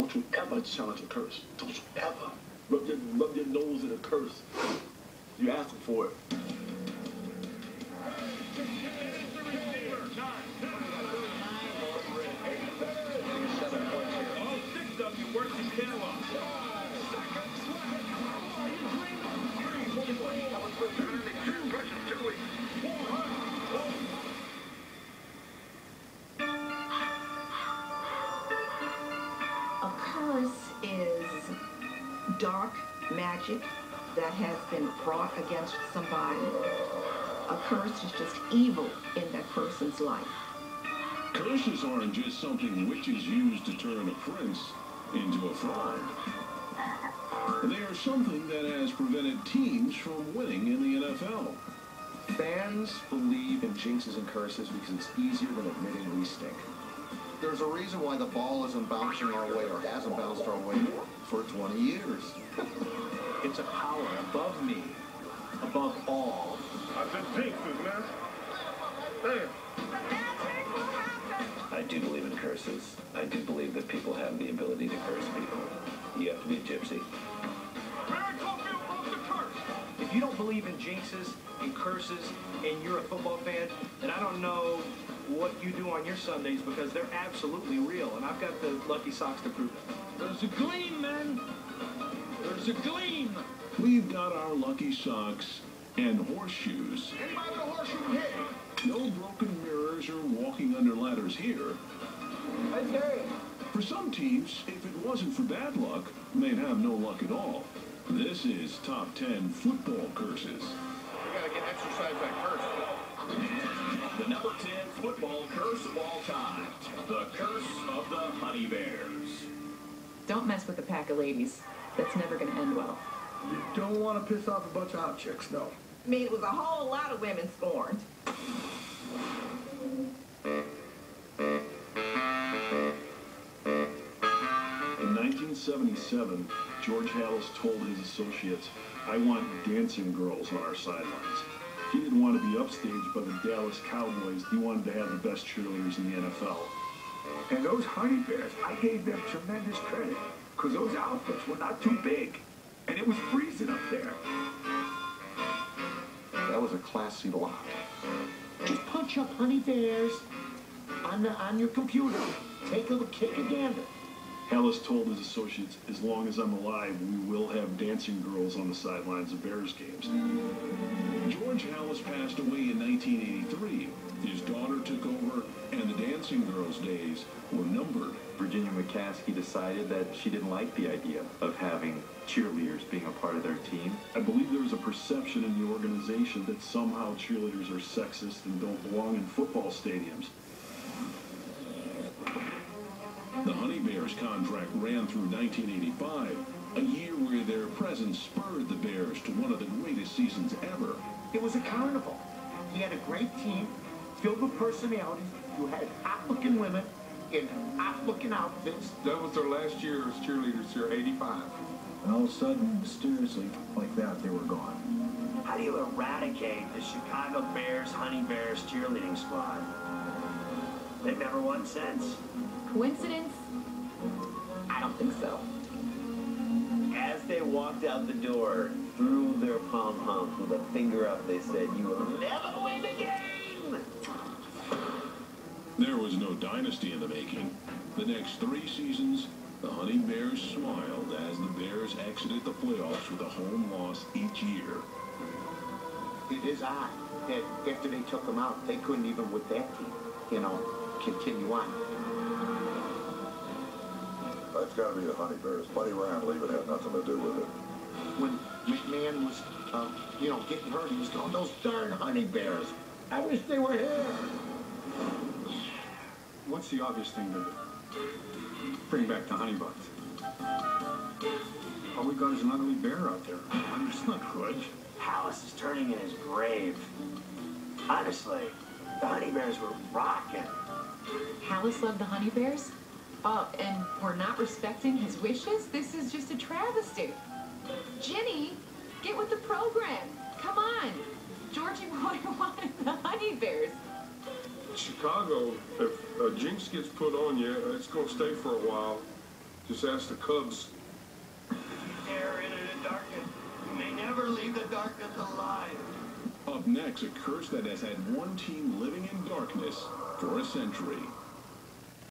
Don't you ever challenge a curse. Don't you ever. Rub your nose in a curse. You asking for it. All six of you work his tail off. A curse is dark magic that has been brought against somebody. A curse is just evil in that person's life. Curses aren't just something witches use to turn a prince into a fraud. They are something that has prevented teams from winning in the NFL. Fans believe in jinxes and curses because it's easier than admitting we stink. There's a reason why the ball isn't bouncing our way or hasn't bounced our way for 20 years. It's a power above me, above all. I just jinxes, man. Damn. I do believe in curses. I do believe that people have the ability to curse people. You have to be a gypsy. If you don't believe in jinxes and curses and you're a football fan, then I don't know what you do on your Sundays because they're absolutely real, and I've got the lucky socks to prove it. There's a gleam, man. There's a gleam. We've got our lucky socks and horseshoes. Anybody with a horseshoe hit? No broken mirrors or walking under ladders here. Okay. For some teams, if it wasn't for bad luck, they'd have no luck at all. This is Top 10 Football Curses. We gotta get exercise that curse. The number 10 football curse of all time. The curse of the Honey Bears. Don't mess with a pack of ladies. That's never going to end well. You don't want to piss off a bunch of hot chicks, no. I mean, it was a whole lot of women scorned. In 1977, George Halas told his associates, "I want dancing girls on our sidelines." He didn't want to be upstaged by the Dallas Cowboys. He wanted to have the best cheerleaders in the NFL. And those Honey Bears, I gave them tremendous credit, because those outfits were not too big, and it was freezing up there. That was a classy lot. Just punch up Honey Bears on your computer. Take a kick a gander. Halas told his associates, "As long as I'm alive, we will have dancing girls on the sidelines of Bears games." George Halas passed away in 1983. His daughter took over, and the dancing girls' days were numbered. Virginia McCaskey decided that she didn't like the idea of having cheerleaders being a part of their team. I believe there was a perception in the organization that somehow cheerleaders are sexist and don't belong in football stadiums. The Honey Bears contract ran through 1985, a year where their presence spurred the Bears to one of the greatest seasons ever. It was a carnival. He had a great team filled with personalities. You had hot-looking women in hot-looking outfits. That was their last year as cheerleaders here, 85. And all of a sudden, mysteriously, like that, they were gone. How do you eradicate the Chicago Bears Honey Bears cheerleading squad? They've never won since. Coincidence? I don't think so. As they walked out the door, threw their pom-poms with a finger up, they said, "You will never win the game!" There was no dynasty in the making. The next 3 seasons, the Honey Bears smiled as the Bears exited the playoffs with a home loss each year. It is odd that after they took him out, they couldn't even with that team, continue on. That's got to be the Honey Bears. Buddy Ryan leaving had nothing to do with it. When McMahon was, getting hurt, he was going, "Those darn Honey Bears. I wish they were here." What's the obvious thing to do? Bring back the honey buns. All we got is an ugly bear out there. That's not good. Halas is turning in his grave. Honestly, the Honey Bears were rocking. Halas loved the Honey Bears? And we're not respecting his wishes? This is just a travesty. Ginny, get with the program. Come on. Georgie Boy wanted the Honey Bears. Chicago, if a jinx gets put on you, it's going to stay for a while. Just ask the Cubs. They're in the darkness. You may never leave the darkness alive. Up next, a curse that has had one team living in darkness for a century.